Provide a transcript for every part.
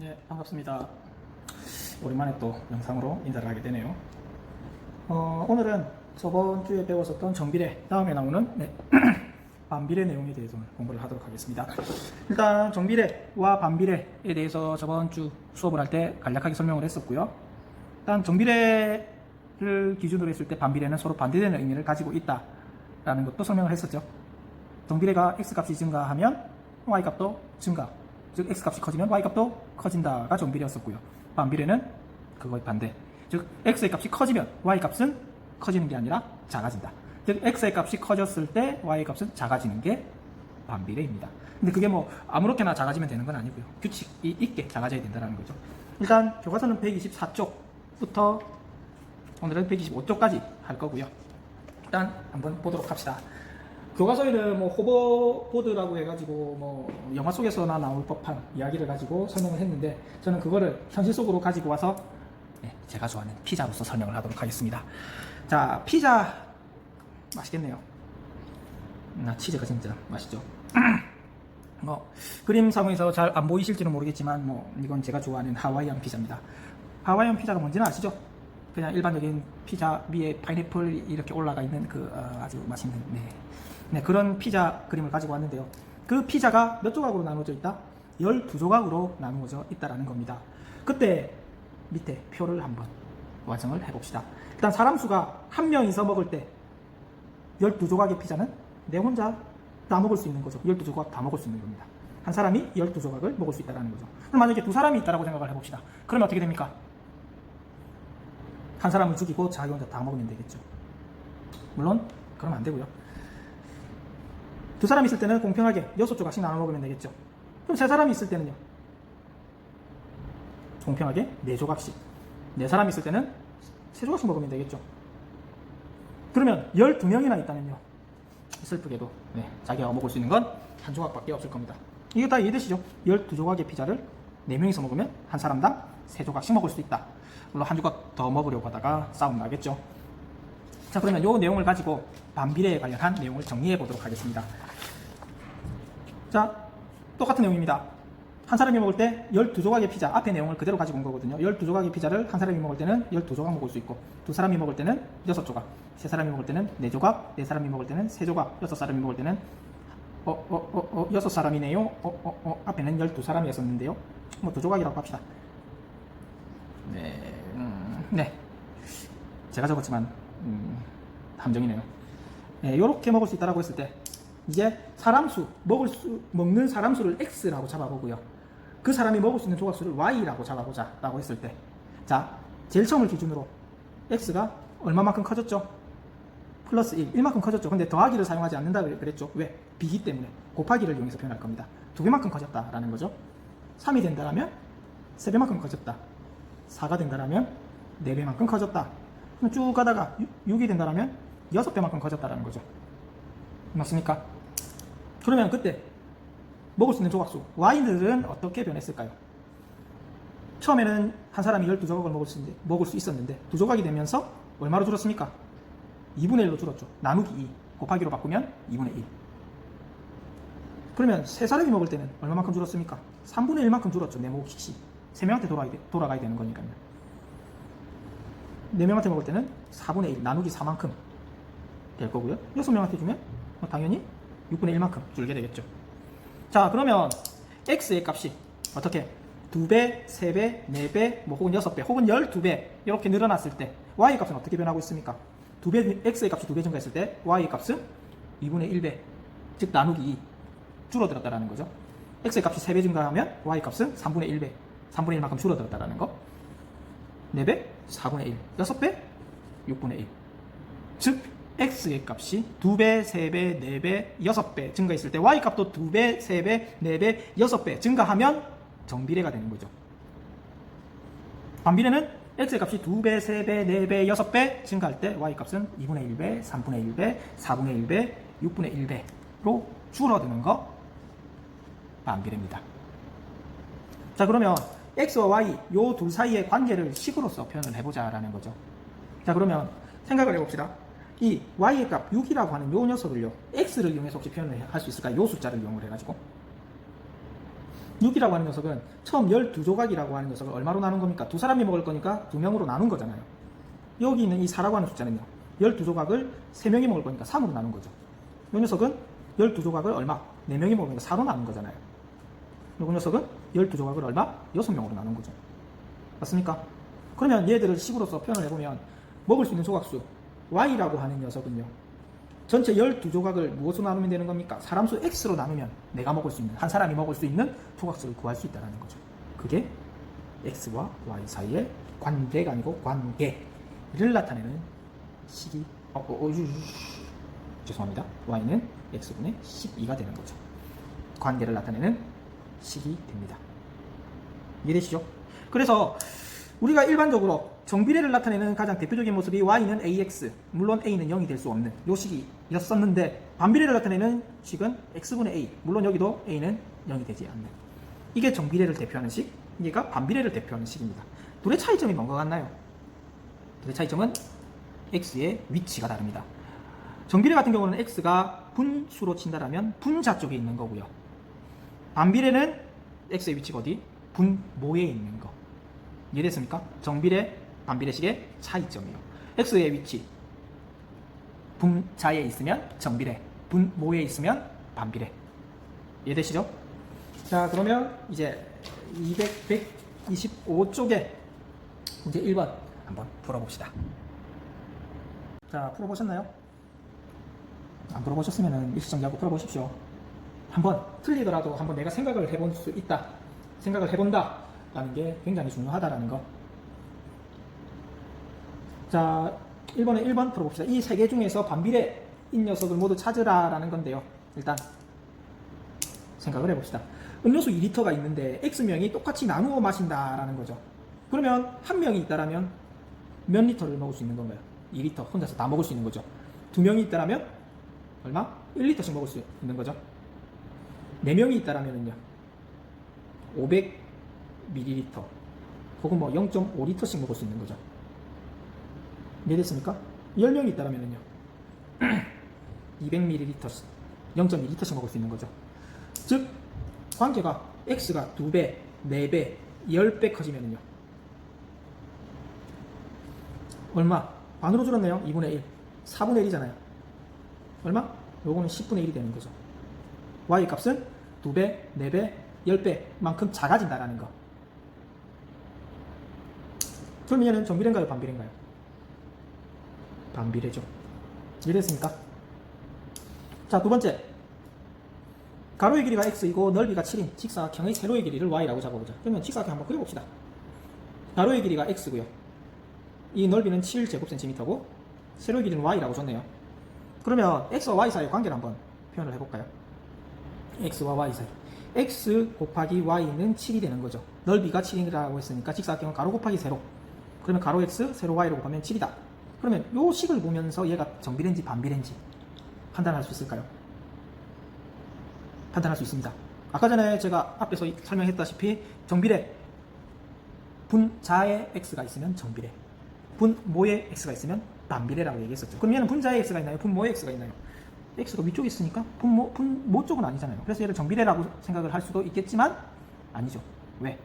네, 반갑습니다. 오랜만에 또 영상으로 인사를 하게 되네요. 오늘은 저번 주에 배웠었던 정비례 다음에 나오는 반비례 내용에 대해서 공부를 하도록 하겠습니다. 일단 정비례와 반비례에 대해서 저번 주 수업을 할 때 간략하게 설명을 했었고요. 일단 정비례를 기준으로 했을 때 반비례는 서로 반대되는 의미를 가지고 있다라는 것도 설명을 했었죠. 정비례가 x값이 증가하면 y값도 증가, 즉 x값이 커지면 y값도 커진다가 정비례였었고요. 반비례는 그거의 반대, 즉 x의 값이 커지면 y값은 커지는 게 아니라 작아진다. 즉 x의 값이 커졌을 때 y의 값은 작아지는 게 반비례입니다. 근데 그게 뭐 아무렇게나 작아지면 되는 건 아니고요. 규칙이 있게 작아져야 된다는 거죠. 일단 교과서는 124쪽부터 오늘은 125쪽까지 할 거고요. 일단 한번 보도록 합시다. 교과서에는 뭐 호버보드라고 해가지고 뭐 영화 속에서나 나올 법한 이야기를 가지고 설명을 했는데, 저는 그거를 현실 속으로 가지고 와서 제가 좋아하는 피자로서 설명을 하도록 하겠습니다. 자, 피자 맛있겠네요. 치즈가 진짜 맛있죠. 그림상에서 잘 안 보이실지는 모르겠지만 이건 제가 좋아하는 하와이안 피자입니다. 하와이안 피자가 뭔지는 아시죠? 그냥 일반적인 피자 위에 파인애플 이렇게 올라가 있는 그 아주 맛있는 그런 피자 그림을 가지고 왔는데요. 그 피자가 몇 조각으로 나누어져 있다? 12조각으로 나누어져 있다라는 겁니다. 그때 밑에 표를 한번 완성을 해봅시다. 일단 사람 수가 한 명이서 먹을 때 12조각의 피자는 내 혼자 다 먹을 수 있는 거죠. 12조각 다 먹을 수 있는 겁니다. 한 사람이 12조각을 먹을 수 있다는 거죠. 그럼 만약에 두 사람이 있다고 생각을 해봅시다. 그러면 어떻게 됩니까? 한 사람을 죽이고 자기 혼자 다 먹으면 되겠죠. 물론 그러면 안 되고요. 두 사람이 있을 때는 공평하게 6조각씩 나눠 먹으면 되겠죠. 그럼 세 사람이 있을 때는요, 공평하게 4조각씩, 네 사람이 있을 때는 3조각씩 먹으면 되겠죠. 그러면 12명이나 있다면요, 슬프게도 자기가 먹을 수 있는 건 한 조각밖에 없을 겁니다. 이게 다 이해되시죠? 12조각의 피자를 4명이서 먹으면 한 사람당 3조각씩 먹을 수 있다. 물론 한 조각 더 먹으려고 하다가 싸움 나겠죠. 자, 그러면 이 내용을 가지고 반비례에 관련한 내용을 정리해 보도록 하겠습니다. 자, 똑같은 내용입니다. 한 사람이 먹을 때 12조각의 피자, 앞의 내용을 그대로 가지고 온 거거든요. 12조각의 피자를 한 사람이 먹을 때는 12조각 먹을 수 있고, 두 사람이 먹을 때는 6조각, 세 사람이 먹을 때는 4조각, 네 사람이 먹을 때는 3조각, 6사람이 먹을 때는 6사람이네요. 앞에는 12사람이었었는데요. 2조각이라고 합시다. 제가 적었지만 함정이네요. 이렇게 먹을 수 있다고 했을 때 이제 사람 수, 먹는 사람 수를 x라고 잡아보고요. 그 사람이 먹을 수 있는 조각수를 y라고 잡아보자 라고 했을 때, 자, 제일 처음을 기준으로 x가 얼마만큼 커졌죠? 플러스 1, 1만큼 커졌죠. 근데 더하기를 사용하지 않는다 그랬죠. 왜? 비기 때문에 곱하기를 이용해서 표현할 겁니다. 2배만큼 커졌다라는 거죠. 3이 된다라면 3배만큼 커졌다. 4가 된다라면 4배만큼 커졌다. 쭉 가다가 6이 된다라면 6배만큼 커졌다라는 거죠. 맞습니까? 그러면 그때 먹을 수 있는 조각수 y들은 어떻게 변했을까요? 처음에는 한 사람이 12조각을 먹을 수 있었는데 2조각이 되면서 얼마로 줄었습니까? 2분의 1로 줄었죠. 나누기 2 곱하기로 바꾸면 2분의 1. 그러면 세 사람이 먹을 때는 얼마만큼 줄었습니까? 3분의 1만큼 줄었죠. 내 몫이 3명한테 돌아가야 되는 거니까요. 4명한테 먹을 때는 4분의 1 나누기 4만큼 될 거고요. 6명한테 주면 당연히 6분의 1만큼 줄게 되겠죠. 자, 그러면 x의 값이 어떻게 2배, 3배, 4배, 혹은 6배, 혹은 12배 이렇게 늘어났을 때 y의 값은 어떻게 변하고 있습니까? x의 값이 2배 증가했을 때 y의 값은 2분의 1배, 즉 나누기 2 줄어들었다라는 거죠. x의 값이 3배 증가하면 y의 값은 3분의 1배, 3분의 1만큼 줄어들었다라는 거. 4배, 4분의 1, 6배, 6분의 1. 즉 x의 값이 2배, 3배, 4배, 6배 증가했을 때 y 값도 2배, 3배, 4배, 6배 증가하면 정비례가 되는 거죠. 반비례는 x의 값이 2배, 3배, 4배, 6배 증가할 때 y 값은 2분의 1배, 3분의 1배, 4분의 1배, 6분의 1배로 줄어드는 거 반비례입니다. 자, 그러면 x와 y 요 둘 사이의 관계를 식으로서 표현을 해보자라는 거죠. 자, 그러면 생각을 해봅시다. 이 y의 값 6이라고 하는 요 녀석을요, x를 이용해서 혹시 표현을 할 수 있을까요? 요 숫자를 이용을 해가지고 6이라고 하는 녀석은 처음 12조각이라고 하는 녀석을 얼마로 나눈 겁니까? 두 사람이 먹을 거니까 두 명으로 나눈 거잖아요. 여기 있는 이 4라고 하는 숫자는요, 12조각을 3명이 먹을 거니까 3으로 나눈 거죠. 이 녀석은 12조각을 얼마? 4명이 먹으니까 4로 나눈 거잖아요. 이 녀석은 12조각을 얼마? 6명으로 나눈 거죠. 맞습니까? 그러면 얘들을 식으로서 표현을 해보면 먹을 수 있는 조각수 y라고 하는 녀석은요, 전체 12조각을 무엇으로 나누면 되는 겁니까? 사람수 x로 나누면 내가 먹을 수 있는, 한 사람이 먹을 수 있는 조각수를 구할 수 있다는 거죠. 그게 x와 y 사이의 관계가 아니고 관계를 나타내는 식이 죄송합니다. y는 x분의 12가 되는 거죠. 관계를 나타내는 식이 됩니다. 이해되시죠? 그래서 우리가 일반적으로 정비례를 나타내는 가장 대표적인 모습이 y는 ax, 물론 a는 0이 될 수 없는 요 식이었었는데, 반비례를 나타내는 식은 x분의 a, 물론 여기도 a는 0이 되지 않는, 이게 정비례를 대표하는 식, 얘가 반비례를 대표하는 식입니다. 둘의 차이점이 뭔가 같나요? 둘의 차이점은 x의 위치가 다릅니다. 정비례 같은 경우는 x가 분수로 친다라면 분자 쪽에 있는 거고요. 반비례는 x의 위치가 어디? 분모에 있는 거. 이해됐습니까? 정비례, 반비례식의 차이점이에요. x의 위치 분자에 있으면 정비례, 분모에 있으면 반비례. 이해되시죠? 자, 그러면 이제 125쪽에 문제 1번 한번 풀어봅시다. 자, 풀어보셨나요? 안 풀어보셨으면 일시정지하고 풀어보십시오. 한번 틀리더라도 한번 내가 생각을 해볼 수 있다, 생각을 해본다 라는 게 굉장히 중요하다라는 거. 자, 1번에 1번 풀어봅시다. 이 세 개 중에서 반비례인 녀석을 모두 찾으라 라는 건데요. 일단 생각을 해봅시다. 음료수 2리터가 있는데 X명이 똑같이 나누어 마신다라는 거죠. 그러면 한 명이 있다라면 몇 리터를 먹을 수 있는 건가요? 2리터 혼자서 다 먹을 수 있는 거죠. 두 명이 있다라면 얼마? 1리터씩 먹을 수 있는 거죠. 4명이 있다라면요 500ml 혹은 뭐 0.5리터씩 먹을 수 있는 거죠. 이해됐습니까? 10명이 있다라면요 200ml 0.2리터씩 먹을 수 있는 거죠. 즉 관계가 x가 2배, 4배, 10배 커지면요 얼마? 반으로 줄었네요. 2분의 1, 4분의 1이잖아요. 얼마? 요거는 10분의 1이 되는 거죠. y 값은 2배, 4배, 10배 만큼 작아진다라는 거. 그럼 얘는 정비례인가요? 반비례인가요? 반비례죠. 이해됐습니까? 자, 두 번째, 가로의 길이가 x이고 넓이가 7인 직사각형의 세로의 길이를 y라고 잡아보자. 그러면 직사각형 한번 그려봅시다. 가로의 길이가 x고요, 이 넓이는 7제곱cm고 세로의 길이는 y라고 줬네요. 그러면 x와 y 사이의 관계를 한번 표현을 해볼까요? x와 y 사이, x 곱하기 y는 7이 되는 거죠. 넓이가 7이라고 했으니까 직사각형은 가로 곱하기 세로, 그러면 가로 x, 세로 y로 곱하면 7이다. 그러면 요 식을 보면서 얘가 정비례인지 반비례인지 판단할 수 있을까요? 판단할 수 있습니다. 아까 전에 제가 앞에서 설명했다시피 정비례, 분자에 x가 있으면 정비례, 분모에 x가 있으면 반비례라고 얘기했었죠. 그럼 얘는 분자에 x가 있나요? 분모에 x가 있나요? x가 위쪽에 있으니까 분모 쪽은 아니잖아요. 그래서 얘를 정비례라고 생각을 할 수도 있겠지만 아니죠. 왜?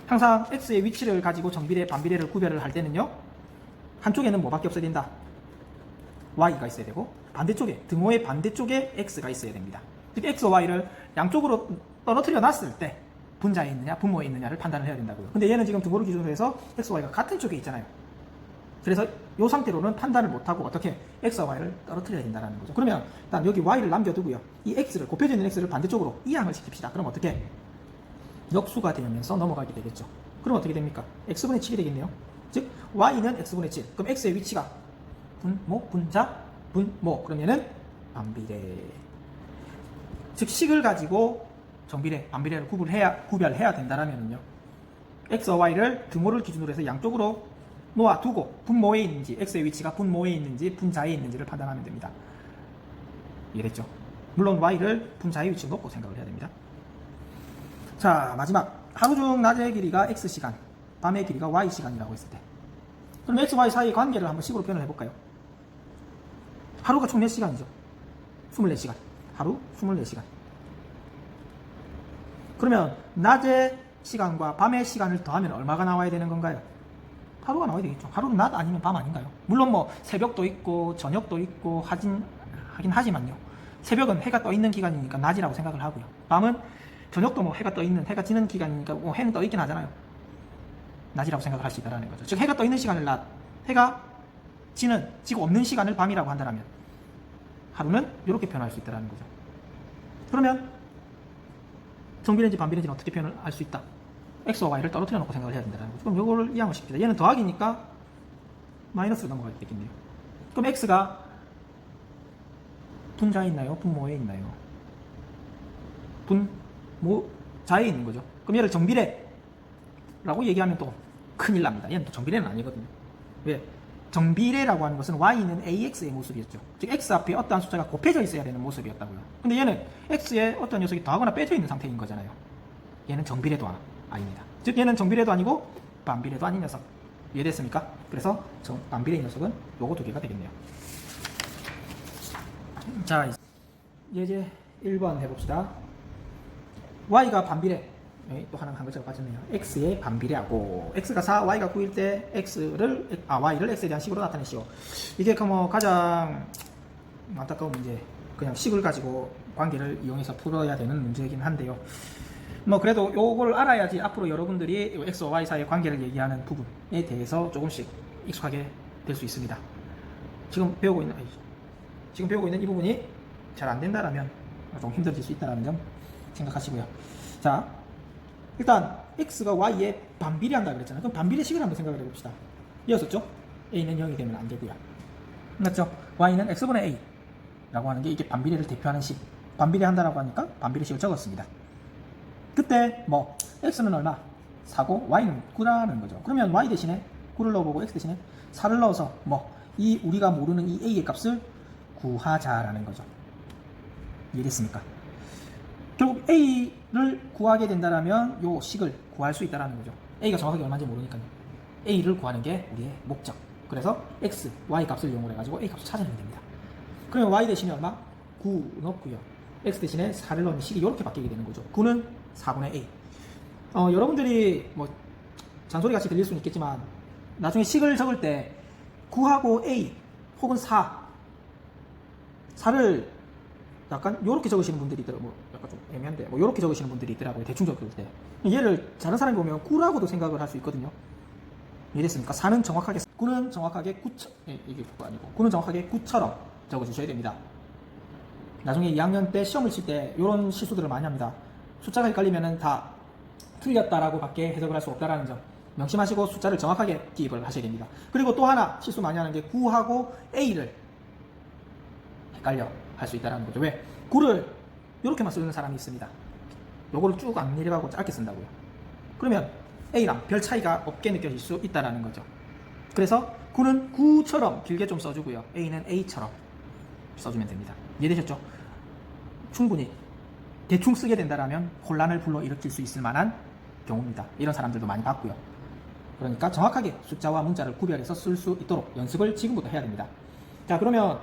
항상 x의 위치를 가지고 정비례, 반비례를 구별을 할 때는요 한쪽에는 뭐밖에 없어야 된다? y가 있어야 되고, 반대쪽에, 등호의 반대쪽에 x가 있어야 됩니다. 즉 x와 y를 양쪽으로 떨어뜨려 놨을 때 분자에 있느냐 분모에 있느냐를 판단을 해야 된다고요. 근데 얘는 지금 등호를 기준으로 해서 x, y가 같은 쪽에 있잖아요. 그래서 이 상태로는 판단을 못하고 어떻게 x와 y를 떨어뜨려야 된다는 거죠. 그러면 일단 여기 y를 남겨두고요, 이 x를, 곱해져 있는 x를 반대쪽으로 이항을 시킵시다. 그럼 어떻게? 역수가 되면서 넘어가게 되겠죠. 그럼 어떻게 됩니까? x분의 7이 되겠네요. 즉 y는 x분의 7. 그럼 x의 위치가 분모, 분자, 분모. 그러면은 반비례. 즉 식을 가지고 정비례, 반비례를 구별해야 된다라면요 x와 y를 등호를 기준으로 해서 양쪽으로 놓아두고 분모에 있는지, x의 위치가 분모에 있는지 분자에 있는지를 판단하면 됩니다. 이해됐죠? 물론 y를 분자의 위치에 놓고 생각을 해야 됩니다. 자, 마지막, 하루 중 낮의 길이가 x시간, 밤의 길이가 y시간이라고 했을 때, 그럼 x, y 사이의 관계를 한번 식으로 표현을 해볼까요? 하루가 총 몇 시간이죠? 24시간. 하루 24시간. 그러면 낮의 시간과 밤의 시간을 더하면 얼마가 나와야 되는 건가요? 하루가 나와야 되겠죠. 하루는 낮 아니면 밤 아닌가요? 물론 뭐 새벽도 있고 저녁도 있고 하긴 하지만요. 새벽은 해가 떠 있는 기간이니까 낮이라고 생각을 하고요. 밤은 저녁도 뭐 해가 떠 있는, 해가 지는 기간이니까 뭐 해는 떠 있긴 하잖아요. 낮이라고 생각을 할 수 있다는 거죠. 즉 해가 떠 있는 시간을 낮, 해가 지고 없는 시간을 밤이라고 한다면 하루는 이렇게 표현할 수 있다는 거죠. 그러면 정비례인지 반비례인지는 어떻게 표현을 할 수 있다? x와 y를 떨어뜨려 놓고 생각을 해야 된다는 거죠. 그럼 이거를 이해하면 쉽습니다. 얘는 더하기니까 마이너스로 넘어가게 되겠네요. 그럼 x가 분자에 있나요? 분모에 있나요? 분모자에 있는 거죠. 그럼 얘를 정비례라고 얘기하면 또 큰일 납니다. 얘는 또 정비례는 아니거든요. 왜? 정비례라고 하는 것은 y는 ax의 모습이었죠. 즉 x 앞에 어떠한 숫자가 곱해져 있어야 되는 모습이었다고요. 근데 얘는 x에 어떤 녀석이 더하거나 빼져 있는 상태인 거잖아요. 얘는 정비례도 아닙니다. 즉 얘는 정비례도 아니고 반비례도 아닌 녀석. 이해됐습니까? 그래서 반비례인 녀석은 요거 두 개가 되겠네요. 자, 이제 1번 해봅시다. y가 반비례. 또 하나 한 글자가 빠졌네요. x의 반비례하고 x가 4, y가 9일 때 y를 x에 대한 식으로 나타내시오. 이게 가장 안타까운 문제. 그냥 식을 가지고 관계를 이용해서 풀어야 되는 문제이긴 한데요. 뭐 그래도 요걸 알아야지 앞으로 여러분들이 x와 y 사이의 관계를 얘기하는 부분에 대해서 조금씩 익숙하게 될 수 있습니다. 지금 배우고 있는 이 부분이 잘 안 된다라면 좀 힘들어질 수 있다는 점 생각하시고요. 자, 일단 x가 y에 반비례한다 그랬잖아요. 그럼 반비례식을 한번 생각을 해봅시다. 이었었죠? a는 0이 되면 안 되고요. 맞죠? y는 x분의 a 라고 하는 게 이게 반비례를 대표하는 식. 반비례한다라고 하니까 반비례식을 적었습니다. 그때 뭐 x는 얼마? 4고 y는 9라는 거죠. 그러면 y 대신에 9를 넣어보고 x 대신에 4를 넣어서 이 우리가 모르는 이 a의 값을 구하자라는 거죠. 이해됐습니까? 결국 a를 구하게 된다면 요 식을 구할 수 있다는 거죠. a가 정확하게 얼마인지 모르니까요. a를 구하는 게 우리의 목적. 그래서 x, y 값을 이용을 해가지고 a 값을 찾아내면 됩니다. 그러면 y 대신에 얼마? 9 넣고요. x 대신에 4를 넣으면 식이 이렇게 바뀌게 되는 거죠. 9는 4분의 a. 여러분들이 뭐 잔소리 같이 들릴 수는 있겠지만 나중에 식을 적을 때 9하고 a 혹은 4를 약간 요렇게 적으시는 분들이 있더라고요. 약간 좀 애매한데 요렇게 적으시는 분들이 있더라고요. 대충 적을 때. 얘를 다른 사람이 보면 9라고도 생각을 할 수 있거든요. 이해됐습니까? 9는 정확하게 9는 정확하게 9처럼 적어주셔야 됩니다. 나중에 2학년 때 시험을 칠 때 이런 실수들을 많이 합니다. 숫자가 헷갈리면 다 틀렸다라고 밖에 해석을 할 수 없다라는 점 명심하시고 숫자를 정확하게 기입을 하셔야 됩니다. 그리고 또 하나 실수 많이 하는 게 9하고 a를 헷갈려 할 수 있다는 거죠. 왜? 9를 이렇게만 쓰는 사람이 있습니다. 요거를 쭉 안 내려가고 짧게 쓴다고요. 그러면 a랑 별 차이가 없게 느껴질 수 있다는 거죠. 그래서 9는 9처럼 길게 좀 써주고요. a는 a처럼 써주면 됩니다. 이해되셨죠? 충분히 대충 쓰게 된다면 혼란을 불러일으킬 수 있을 만한 경우입니다. 이런 사람들도 많이 봤고요. 그러니까 정확하게 숫자와 문자를 구별해서 쓸 수 있도록 연습을 지금부터 해야 됩니다. 자, 그러면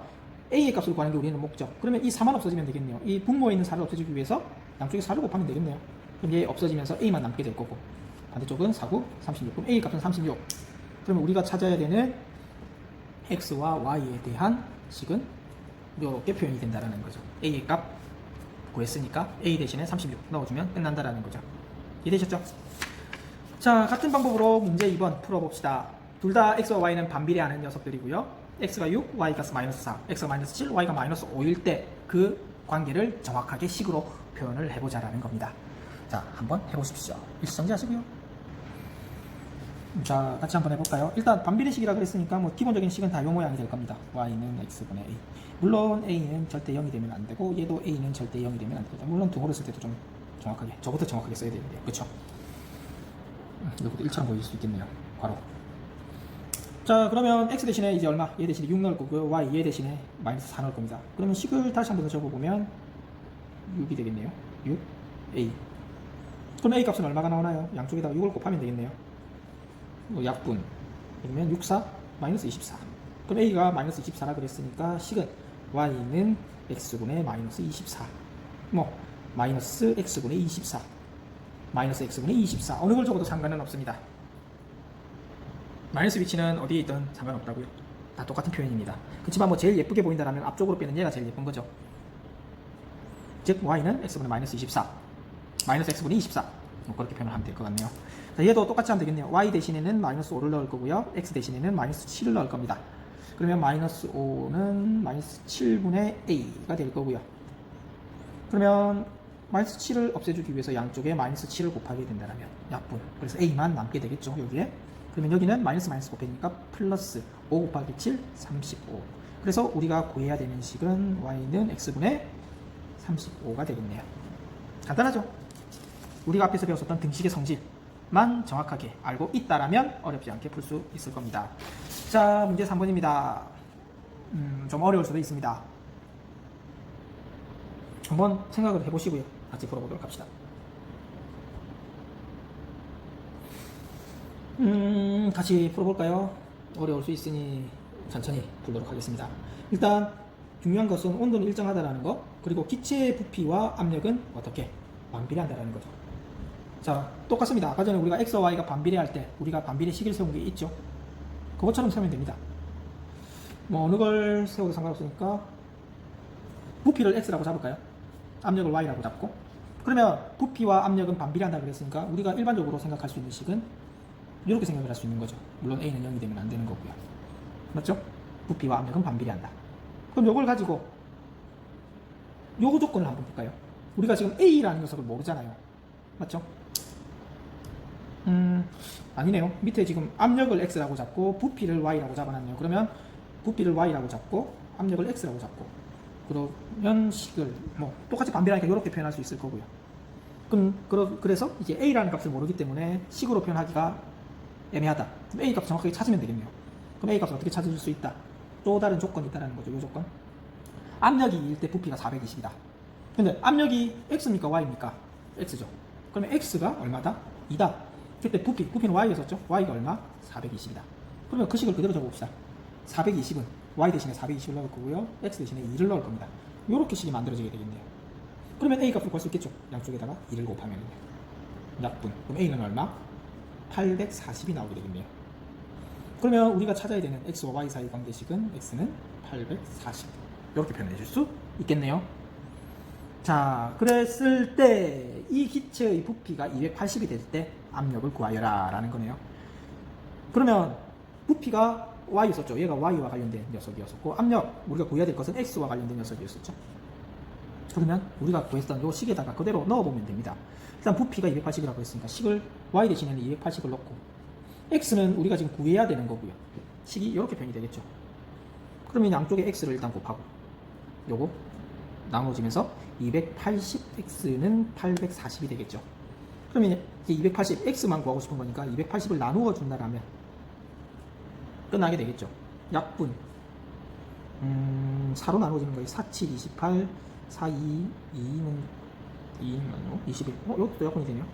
a의 값을 구하는 게 우리는 목적. 그러면 이 4만 없어지면 되겠네요. 이 분모에 있는 4를 없애주기 위해서 양쪽에 4를 곱하면 되겠네요. 그럼 얘 없어지면서 a만 남게 될 거고 반대쪽은 4, 9, 36. 그럼 a 값은 36. 그러면 우리가 찾아야 되는 x와 y에 대한 식은 이렇게 표현이 된다는 거죠. a의 값 구했으니까 a 대신에 36 넣어주면 끝난다라는 거죠. 이해되셨죠? 자, 같은 방법으로 문제 2번 풀어봅시다. 둘 다 x와 y는 반비례하는 녀석들이고요. x가 6, y가 마이너스 4, x가 마이너스 7, y가 마이너스 5일 때 그 관계를 정확하게 식으로 표현을 해보자라는 겁니다. 자, 한번 해보십시오. 일시정지하시고요. 자, 같이 한번 해볼까요? 일단 반비례식이라 그랬으니까 뭐 기본적인 식은 다 요 모양이 될 겁니다. y는 x분의 a. 물론 a는 절대 0이 되면 안 되고 얘도 a는 절대 0이 되면 안 됩니다. 물론 등호를 쓸 때도 좀 정확하게, 저부터 정확하게 써야 되는데요. 그쵸? 이것도 1처럼 보일 수 있겠네요. 바로. 자, 그러면 x 대신에 이제 얼마? 얘 대신에 6 넣을 거고요. y 얘 대신에 마이너스 4 넣을 겁니다. 그러면 식을 다시 한번 더 적어보면 6이 되겠네요. 6, a. 그럼 a 값은 얼마가 나오나요? 양쪽에다가 6을 곱하면 되겠네요. 약분. 그러면 6, 4, 마이너스 24. 그럼 a가 마이너스 24라 그랬으니까 식은 y는 x분의 마이너스 24. 마이너스 x분의 24. 마이너스 x분의 24. 어느 걸 적어도 상관은 없습니다. 마이너스 위치는 어디에 있든 상관없다고요. 다 똑같은 표현입니다. 그렇지만 뭐 제일 예쁘게 보인다라면 앞쪽으로 빼는 얘가 제일 예쁜 거죠. 즉 y는 x분의 마이너스 24, 마이너스 x분의 24, 뭐 그렇게 표현을 하면 될 것 같네요. 자, 얘도 똑같이 하면 되겠네요. y 대신에는 마이너스 5를 넣을 거고요, x 대신에는 마이너스 7을 넣을 겁니다. 그러면 마이너스 5는 마이너스 7분의 a가 될 거고요. 그러면 마이너스 7을 없애주기 위해서 양쪽에 마이너스 7을 곱하게 된다면 약분, 그래서 a만 남게 되겠죠. 여기에. 그러면 여기는 마이너스 곱해니까 플러스 5 곱하기 7, 35. 그래서 우리가 구해야 되는 식은 y는 x분의 35가 되겠네요. 간단하죠? 우리가 앞에서 배웠었던 등식의 성질만 정확하게 알고 있다라면 어렵지 않게 풀 수 있을 겁니다. 자, 문제 3번입니다. 좀 어려울 수도 있습니다. 한번 생각을 해보시고요. 같이 풀어보도록 합시다. 같이 풀어볼까요? 어려울 수 있으니 천천히 풀도록 하겠습니다. 일단 중요한 것은 온도는 일정하다라는 거, 그리고 기체의 부피와 압력은 어떻게 반비례한다라는 거죠. 자, 똑같습니다. 아까 전에 우리가 x와 y가 반비례할 때 우리가 반비례 식을 세운 게 있죠. 그것처럼 세우면 됩니다. 뭐 어느 걸 세워도 상관없으니까 부피를 x라고 잡을까요? 압력을 y라고 잡고, 그러면 부피와 압력은 반비례한다 그랬으니까 우리가 일반적으로 생각할 수 있는 식은 이렇게 생각을 할 수 있는 거죠. 물론 a는 0이 되면 안 되는 거고요. 맞죠? 부피와 압력은 반비례한다. 그럼 이걸 가지고 요거 조건을 한번 볼까요? 우리가 지금 a라는 녀석을 모르잖아요. 맞죠? 아니네요. 밑에 지금 압력을 x라고 잡고 부피를 y라고 잡아놨네요. 그러면 부피를 y라고 잡고 압력을 x라고 잡고, 그러면 식을 뭐 똑같이 반비례하니까 이렇게 표현할 수 있을 거고요. 그래서 이제 a라는 값을 모르기 때문에 식으로 표현하기가 애매하다. 그럼 a 값 정확하게 찾으면 되겠네요. 그럼 a 값을 어떻게 찾을 수 있다? 또 다른 조건이 있다는 거죠. 이 조건. 압력이 2일 때 부피가 420이다. 근데 압력이 x입니까 y입니까? x죠. 그러면 x가 얼마다? 2다. 그때 부피는 y였었죠. y가 얼마? 420이다. 그러면 그 식을 그대로 적어봅시다. 420은 y 대신에 420을 넣을 거고요, x 대신에 2를 넣을 겁니다. 이렇게 식이 만들어지게 되겠네요. 그러면 a 값을 구할 수 있겠죠. 양쪽에다가 2를 곱하면 약분. 그럼 a는 얼마? 840이 나오게 되겠네요. 그러면 우리가 찾아야 되는 x와 y 사이 관계식은 x는 840. 이렇게 표현해 줄 수 있겠네요. 자, 그랬을 때 이 기체의 부피가 280이 될 때 압력을 구하여라 라는 거네요. 그러면 부피가 y였었죠. 얘가 y와 관련된 녀석이었었고, 압력 우리가 구해야 될 것은 x와 관련된 녀석이었었죠. 그러면 우리가 구했던 이 식에다가 그대로 넣어보면 됩니다. 일단 부피가 280이라고 했으니까 식을 y 대신에는 280을 넣고, x는 우리가 지금 구해야 되는 거고요. 식이 이렇게 표현이 되겠죠. 그러면 양쪽에 x를 일단 곱하고 요거 나눠지면서 280x는 840이 되겠죠. 그러면 이제 280x만 구하고 싶은 거니까 280을 나누어 준다라면 끝나게 되겠죠. 약분 4로 나눠지는 거예요. 4, 7, 28, 4, 2, 2는 21. 이것도 약분이 되네요.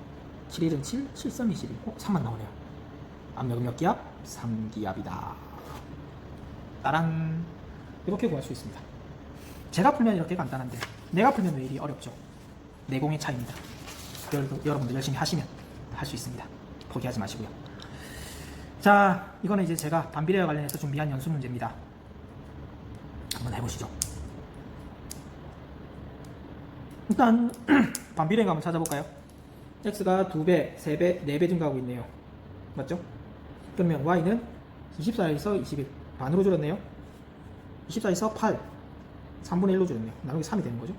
7, 1은 7, 7, 3, 21. 3만 나오네요. 압력은 몇 기압? 3기압이다. 따란. 이렇게 구할 수 있습니다. 제가 풀면 이렇게 간단한데 내가 풀면 왜 이리 어렵죠? 내공의 차이입니다. 여러분들 열심히 하시면 할 수 있습니다. 포기하지 마시고요. 자, 이거는 이제 제가 반비례와 관련해서 준비한 연수 문제입니다. 한번 해보시죠. 일단 반비례인가 한번 찾아볼까요? x가 2배, 3배, 4배 증가하고 있네요. 맞죠? 그러면 y는 24에서 21 반으로 줄었네요. 24에서 8 3분의 1로 줄었네요. 나누기 3이 되는 거죠.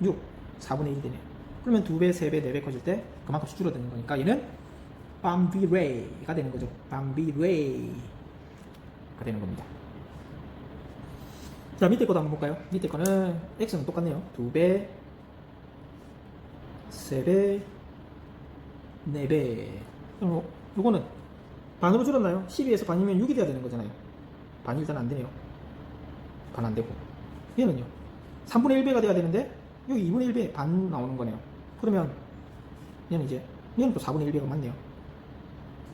6 4분의 1이 되네요. 그러면 2배, 3배, 4배 커질 때 그만큼씩 줄어드는 거니까 얘는 반비례가 되는 거죠. 반비례가 되는 겁니다. 자, 밑에 것도 한번 볼까요? 밑에 거는 x는 똑같네요. 2배, 3배, 4배. 그럼 요거는 반으로 줄었나요? 12에서 반이면 6이 돼야 되는 거잖아요. 반이 일단 안 되네요. 반 안 되고. 얘는요. 3분의 1배가 돼야 되는데 여기 2분의 1배 반 나오는 거네요. 그러면 얘는 또 4분의 1배가 맞네요.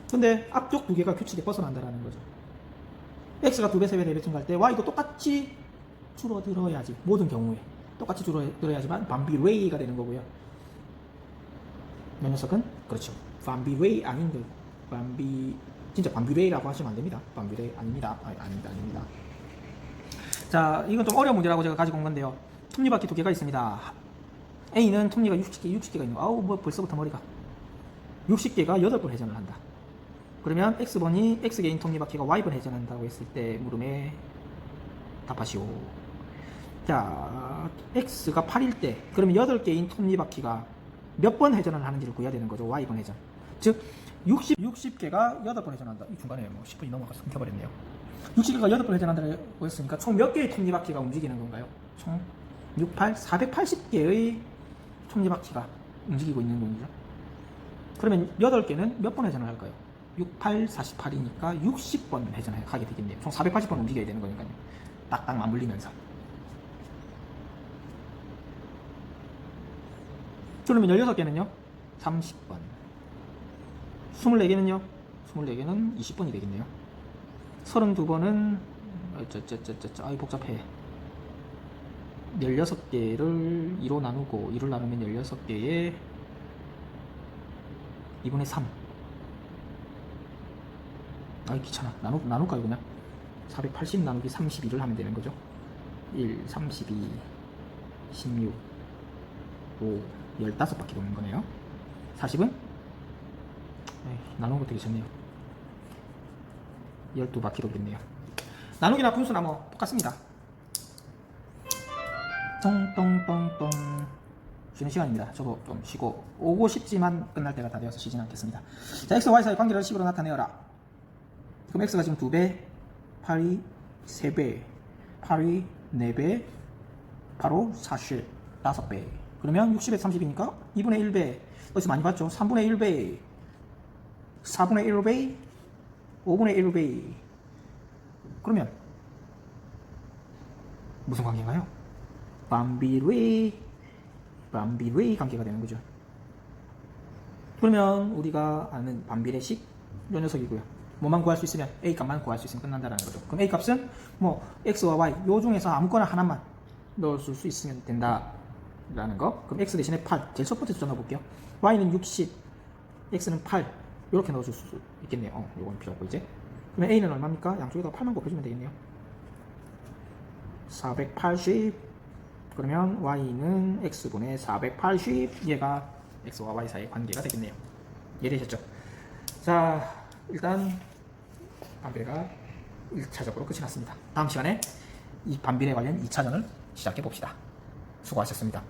근데 앞쪽 두 개가 규칙에 벗어난다라는 거죠. x가 2배, 3배, 4배 증가할 때 y도 똑같이 줄어들어야지. 모든 경우에 똑같이 줄어들어야지만 반비례가 되는 거고요. 이 녀석은 그렇죠. 반비레이 아닌 그 진짜 반비레이라고 하시면 안 됩니다. 반비레이 아닙니다. 아닙니다. 자, 이건 좀 어려운 문제라고 제가 가지고 온 건데요. 톱니바퀴 두 개가 있습니다. A는 톱니가 60개가 있는 거. 아우, 뭐 벌써부터 머리가. 60개가 8번 회전을 한다. 그러면 X번이 X개인 톱니바퀴가 Y번 회전한다고 했을 때 물음에 답하시오. 자, X가 8일 때, 그러면 8개인 톱니바퀴가 몇 번 회전을 하는지를 구해야 되는 거죠. Y번 회전. 즉, 60개가 8번 회전한다. 이 중간에 뭐 10분이 넘어가서 끊겨버렸네요. 60개가 8번 회전한다고 했으니까 총 몇 개의 톱니바퀴가 움직이는 건가요? 총 480개의 톱니바퀴가 움직이고 있는 거죠. 그러면 8개는 몇 번 회전을 할까요? 6, 8, 48이니까 60번 회전을 하게 되겠네요. 총 480번 움직여야 되는 거니까요. 딱딱 맞물리면서. 그러면 16개는요? 30번. 24개는요? 24개는 20번이 되겠네요. 32번은 아이 복잡해. 16개를 2로 나누고 2를 나누면 16개에 2분의 3. 아이 귀찮아. 나눌까요 그냥? 480 나누기 32를 하면 되는 거죠. 1, 32, 16, 5, 15바퀴 도는 거네요. 40은? 나누는 거 되게 좋네요. 12바퀴 돌겠네요. 나누기나 분수나 뭐 똑같습니다. 똥똥똥똥. 쉬는 시간입니다. 저도 좀 쉬고 오고 싶지만 끝날 때가 다 되어서 쉬진 않겠습니다. 자, x, y 사이 관계를 식으로 나타내어라. 그럼 x가 지금 2배, 8이 3배, 8이 4배, 바로 40, 5배. 그러면 60에 30이니까 2분의 1배. 어디서 많이 봤죠? 3분의 1배, 4분의 1배, 5분의 1배. 그러면 무슨 관계인가요? 반비례 관계가 되는 거죠. 그러면 우리가 아는 반비례식 이 녀석이고요. 뭐만 구할 수 있으면 A 값만 구할 수 있으면 끝난다는 거죠. 그럼 A 값은 뭐 X와 Y 요 중에서 아무거나 하나만 넣어줄 수 있으면 된다라는 거. 그럼 X 대신에 8 제일 첫 번째 숫자 넣어볼게요. Y는 60, X는 8 이렇게 넣어줄 수 있겠네요. 요건 필요 없고 이제. 그러면 A는 얼마입니까? 양쪽에다 8만 곱해주면 되겠네요. 480. 그러면 Y는 X분의 480. 얘가 X와 Y 사이의 관계가 되겠네요. 이해되셨죠? 자, 일단 반비례가 1차적으로 끝이 났습니다. 다음 시간에 이 반비례 관련 2차전을 시작해 봅시다. 수고하셨습니다.